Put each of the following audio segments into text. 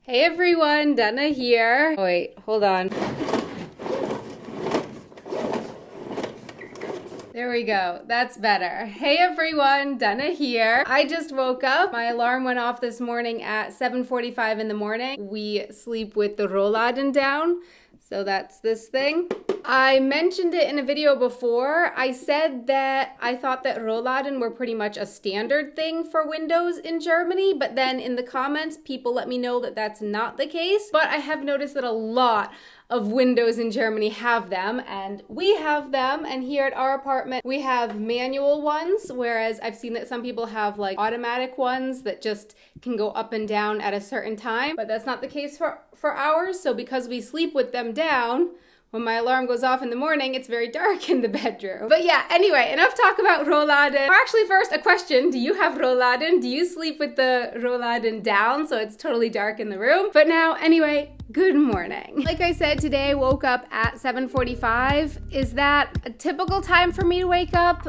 Hey everyone, Dana here. Oh, wait, hold on. There we go. That's better. Hey everyone, Dana here. I just woke up. My alarm went off this morning at 7:45 in the morning. We sleep with the rollladen down. So that's this thing. I mentioned it in a video before. I said that I thought that rollladen were pretty much a standard thing for windows in Germany, but then in the comments, people let me know that that's not the case. But I have noticed that a lot of windows in Germany have them, and we have them, and here at our apartment we have manual ones, whereas I've seen that some people have like automatic ones that just can go up and down at a certain time, but that's not the case for ours. So because we sleep with them down, when my alarm goes off in the morning, it's very dark in the bedroom. But yeah, anyway, enough talk about rollladen. Or actually first, a question. Do you have rollladen? Do you sleep with the rollladen down so it's totally dark in the room? But now, anyway, good morning. Like I said, today I woke up at 7:45. Is that a typical time for me to wake up?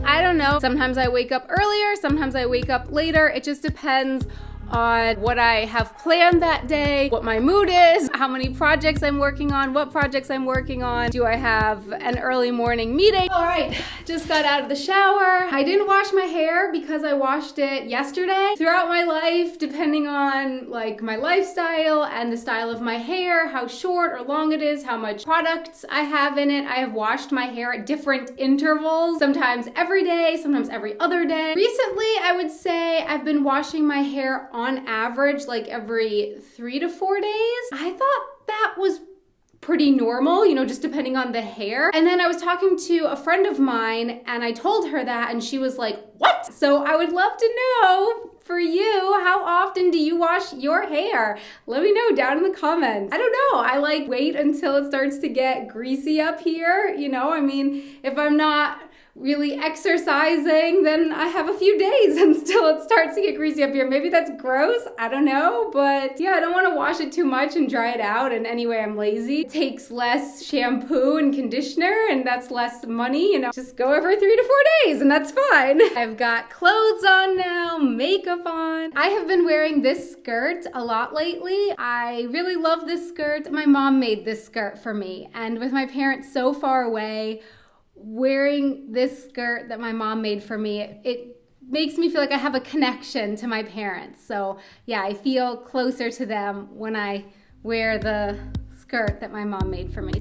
I don't know. Sometimes I wake up earlier, sometimes I wake up later. It just depends on what I have planned that day, what my mood is, how many projects I'm working on, what projects I'm working on. Do I have an early morning meeting? All right, just got out of the shower. I didn't wash my hair because I washed it yesterday. Throughout my life, depending on like my lifestyle and the style of my hair, how short or long it is, how much products I have in it, I have washed my hair at different intervals, sometimes every day, sometimes every other day. Recently, I would say I've been washing my hair on average like every 3 to 4 days. I thought that was pretty normal, you know, just depending on the hair. And then I was talking to a friend of mine and I told her that and she was like, what? So I would love to know for you, how often do you wash your hair? Let me know down in the comments. I don't know, I like wait until it starts to get greasy up here, you know, I mean, if I'm not really exercising, then I have a few days until it starts to get greasy up here. Maybe that's gross, I don't know, but yeah, I don't want to wash it too much and dry it out, and anyway, I'm lazy. It takes less shampoo and conditioner, and that's less money, you know, just go every 3 to 4 days, and that's fine. I've got clothes on now, makeup on. I have been wearing this skirt a lot lately. I really love this skirt. My mom made this skirt for me, and with my parents so far away, wearing this skirt that my mom made for me, it makes me feel like I have a connection to my parents. So yeah, I feel closer to them when I wear the skirt that my mom made for me.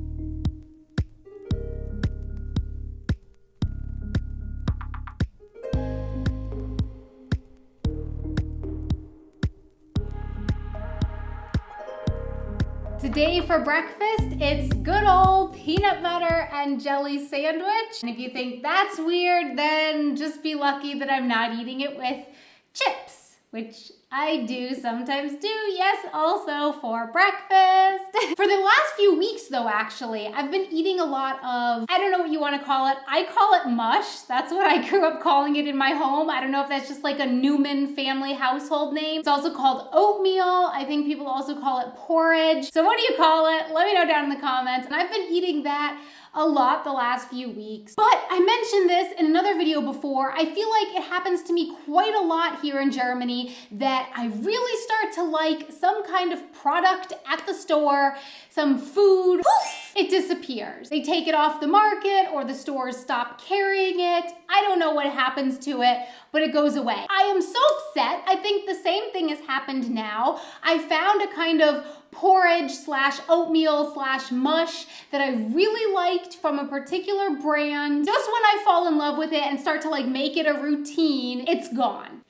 Today for breakfast, it's good old peanut butter and jelly sandwich. And if you think that's weird, then just be lucky that I'm not eating it with chips, which I do sometimes do, yes, also for breakfast. For the last few weeks though, actually, I've been eating a lot of, I don't know what you want to call it. I call it mush. That's what I grew up calling it in my home. I don't know if that's just like a Newman family household name. It's also called oatmeal. I think people also call it porridge. So what do you call it? Let me know down in the comments. And I've been eating that a lot the last few weeks. But I mentioned this in another video before. I feel like it happens to me quite a lot here in Germany that I really start to like some kind of product at the store, some food, poof, it disappears. They take it off the market or the stores stop carrying it. I don't know what happens to it, but it goes away. I am so upset. I think the same thing has happened now. I found a kind of porridge slash oatmeal slash mush that I really liked from a particular brand. Just when I fall in love with it and start to like make it a routine, it's gone.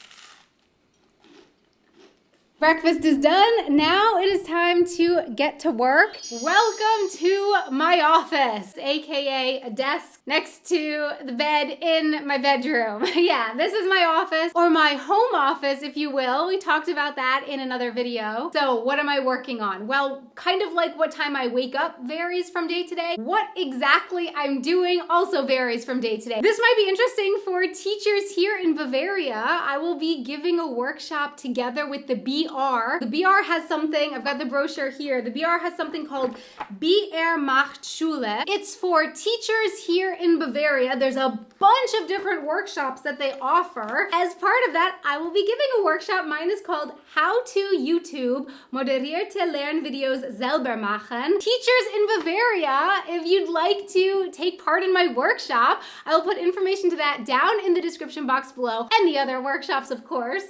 Breakfast is done. Now it is time to get to work. Welcome to my office, aka a desk next to the bed in my bedroom. Yeah, this is my office, or my home office, if you will. We talked about that in another video. So what am I working on? Well, kind of like what time I wake up varies from day to day. What exactly I'm doing also varies from day to day. This might be interesting for teachers here in Bavaria. I will be giving a workshop together with the BR. The BR has something, I've got the brochure here. The BR has something called BR macht Schule. It's for teachers here in Bavaria. There's a bunch of different workshops that they offer. As part of that, I will be giving a workshop. Mine is called How to YouTube moderierte Lernvideos selber machen. Teachers in Bavaria, if you'd like to take part in my workshop, I will put information to that down in the description box below, and the other workshops, of course.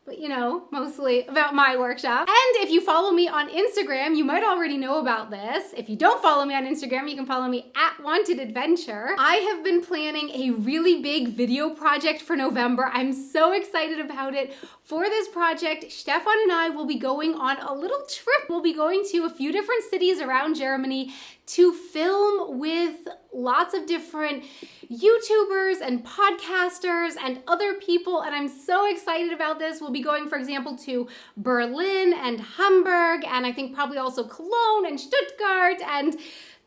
But you know, mostly about my workshop. And if you follow me on Instagram, you might already know about this. If you don't follow me on Instagram, you can follow me at Wanted Adventure. I have been planning a really big video project for November. I'm so excited about it. For this project, Stefan and I will be going on a little trip. We'll be going to a few different cities around Germany to film with lots of different YouTubers and podcasters and other people, and I'm so excited about this. We'll be going, for example, to Berlin and Hamburg, and I think probably also Cologne and Stuttgart, and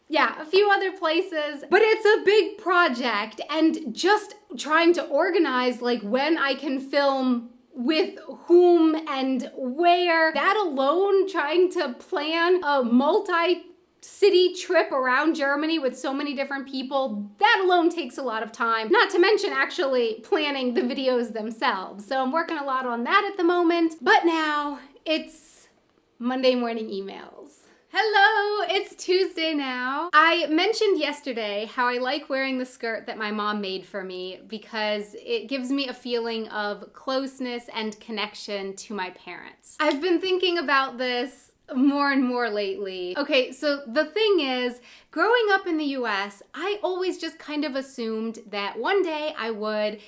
yeah, a few other places. But it's a big project, and just trying to organize like when I can film with whom and where. That alone, trying to plan a multi-city trip around Germany with so many different people, that alone takes a lot of time. Not to mention actually planning the videos themselves. So I'm working a lot on that at the moment. But now it's Monday morning emails. Hello, it's Tuesday now. I mentioned yesterday how I like wearing the skirt that my mom made for me because it gives me a feeling of closeness and connection to my parents. I've been thinking about this more and more lately. Okay, so the thing is, growing up in the US, I always just kind of assumed that one day I would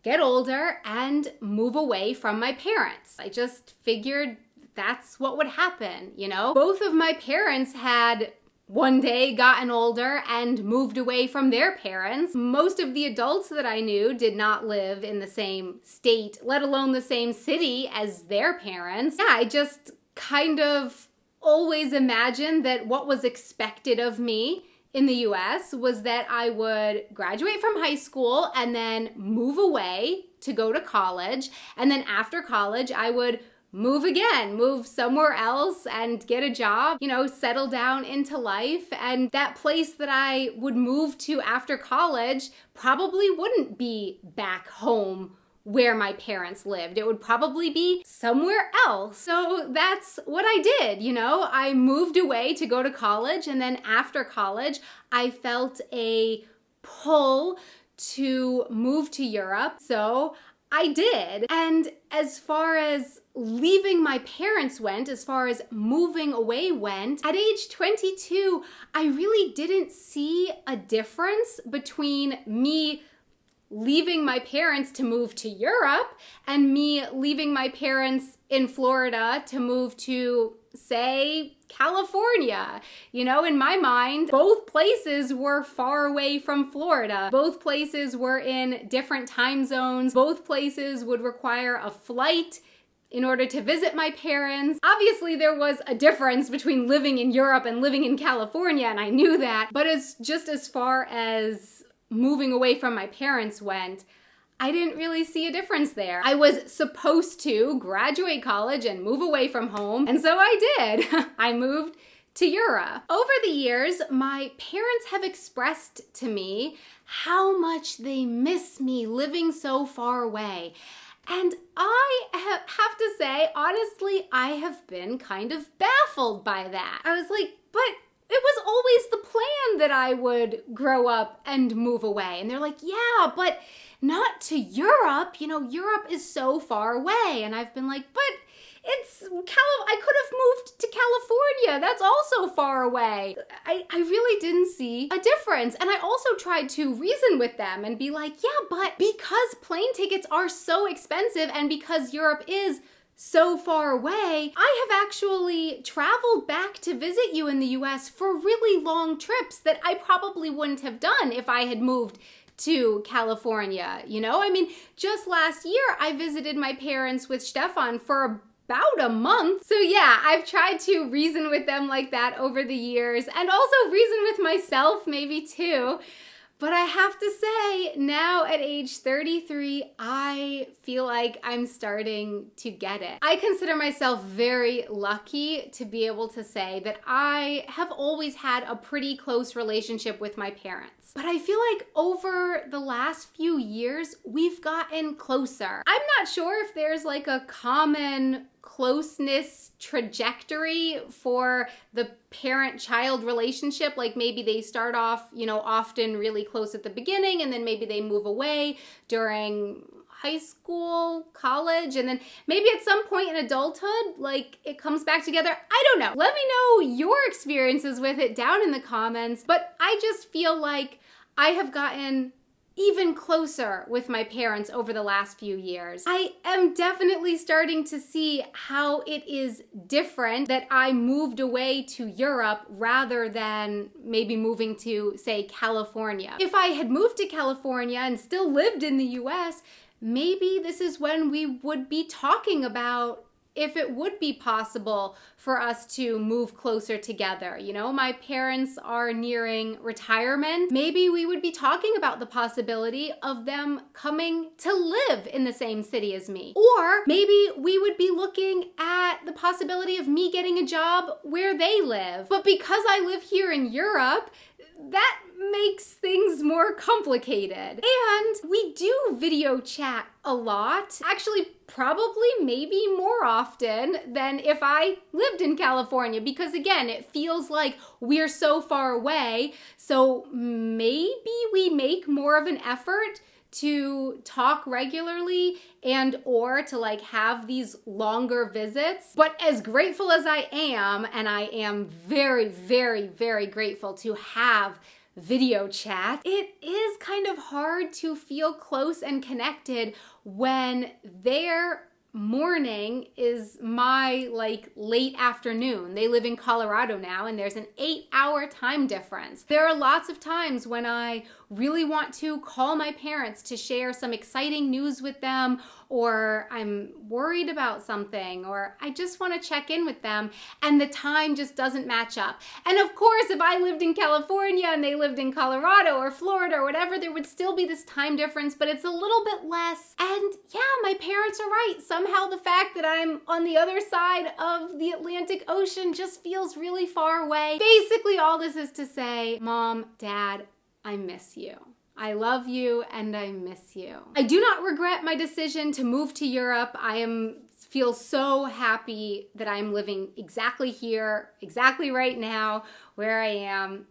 get older and move away from my parents. I just figured that's what would happen, you know? Both of my parents had one day gotten older and moved away from their parents. Most of the adults that I knew did not live in the same state, let alone the same city as their parents. Yeah, I just kind of always imagined that what was expected of me in the US was that I would graduate from high school and then move away to go to college. And then after college, I would move again, move somewhere else and get a job, you know, settle down into life. And that place that I would move to after college probably wouldn't be back home where my parents lived. It would probably be somewhere else. So that's what I did, you know? I moved away to go to college, and then after college, I felt a pull to move to Europe. So I did. And as far as leaving my parents went, as far as moving away went, at age 22, I really didn't see a difference between me leaving my parents to move to Europe and me leaving my parents in Florida to move to, say, California. You know, in my mind, both places were far away from Florida. Both places were in different time zones. Both places would require a flight in order to visit my parents. Obviously, there was a difference between living in Europe and living in California, and I knew that. But it's just as far as moving away from my parents went, I didn't really see a difference there. I was supposed to graduate college and move away from home, and so I did. I moved to Europe. Over the years, my parents have expressed to me how much they miss me living so far away. And I have to say, honestly, I have been kind of baffled by that. I was like, but it was always the plan that I would grow up and move away. And they're like, yeah, but not to Europe. You know, Europe is so far away. And I've been like, but I could have moved to California. That's also far away. I really didn't see a difference. And I also tried to reason with them and be like, yeah, but because plane tickets are so expensive and because Europe is so far away, I have actually traveled back to visit you in the US for really long trips that I probably wouldn't have done if I had moved to California, you know? I mean, just last year, I visited my parents with Stefan for about a month. So yeah, I've tried to reason with them like that over the years, and also reason with myself maybe too. But I have to say, now at age 33, I feel like I'm starting to get it. I consider myself very lucky to be able to say that I have always had a pretty close relationship with my parents. But I feel like over the last few years, we've gotten closer. I'm not sure if there's like a common closeness trajectory for the parent-child relationship. Like maybe they start off, often really close at the beginning, and then maybe they move away during high school, college, and then maybe at some point in adulthood, like it comes back together. I don't know. Let me know your experiences with it down in the comments, but I just feel like I have gotten even closer with my parents over the last few years. I am definitely starting to see how it is different that I moved away to Europe rather than maybe moving to, say, California. If I had moved to California and still lived in the US, maybe this is when we would be talking about if it would be possible for us to move closer together. My parents are nearing retirement. Maybe we would be talking about the possibility of them coming to live in the same city as me. Or maybe we would be looking at the possibility of me getting a job where they live. But because I live here in Europe, that makes things more complicated. And we do video chat a lot. Actually, probably maybe more often than if I lived in California, because again, it feels like we're so far away. So maybe we make more of an effort to talk regularly and or to like have these longer visits. But as grateful as I am, and I am very, very, very grateful to have video chat, it is kind of hard to feel close and connected when their morning is my like late afternoon. They live in Colorado now, and there's an 8-hour time difference. There are lots of times when I really want to call my parents to share some exciting news with them, or I'm worried about something, or I just want to check in with them, and the time just doesn't match up. And of course, if I lived in California and they lived in Colorado or Florida or whatever, there would still be this time difference, but it's a little bit less. And yeah, my parents are right. Somehow the fact that I'm on the other side of the Atlantic Ocean just feels really far away. Basically, all this is to say, Mom, Dad, I miss you. I love you and I miss you. I do not regret my decision to move to Europe. Feel so happy that I'm living exactly here, exactly right now, where I am.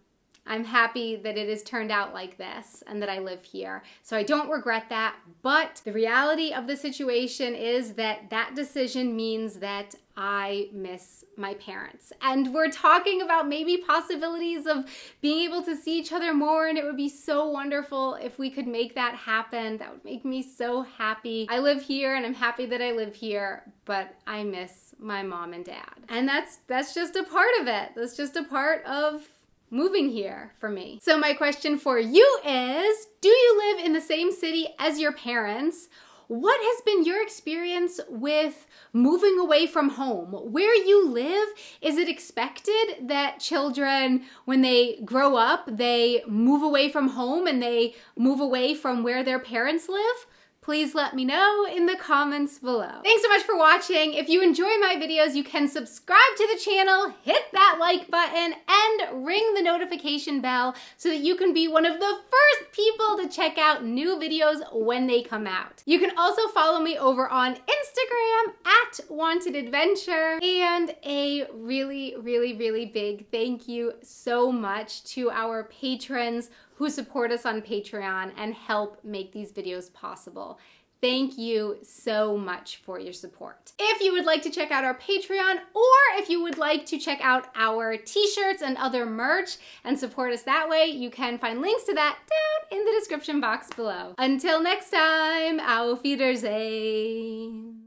I'm happy that it has turned out like this and that I live here. So I don't regret that, but the reality of the situation is that that decision means that I miss my parents. And we're talking about maybe possibilities of being able to see each other more, and it would be so wonderful if we could make that happen. That would make me so happy. I live here and I'm happy that I live here, but I miss my mom and dad. And that's just a part of it. That's just a part of moving here for me. So my question for you is, do you live in the same city as your parents? What has been your experience with moving away from home? Where you live, is it expected that children, when they grow up, they move away from home and they move away from where their parents live? Please let me know in the comments below. Thanks so much for watching. If you enjoy my videos, you can subscribe to the channel, hit that like button, and ring the notification bell so that you can be one of the first people to check out new videos when they come out. You can also follow me over on Instagram at Wanted Adventure. And a really, really, really big thank you so much to our patrons who support us on Patreon and help make these videos possible. Thank you so much for your support. If you would like to check out our Patreon, or if you would like to check out our t-shirts and other merch and support us that way, you can find links to that down in the description box below. Until next time, auf Wiedersehen.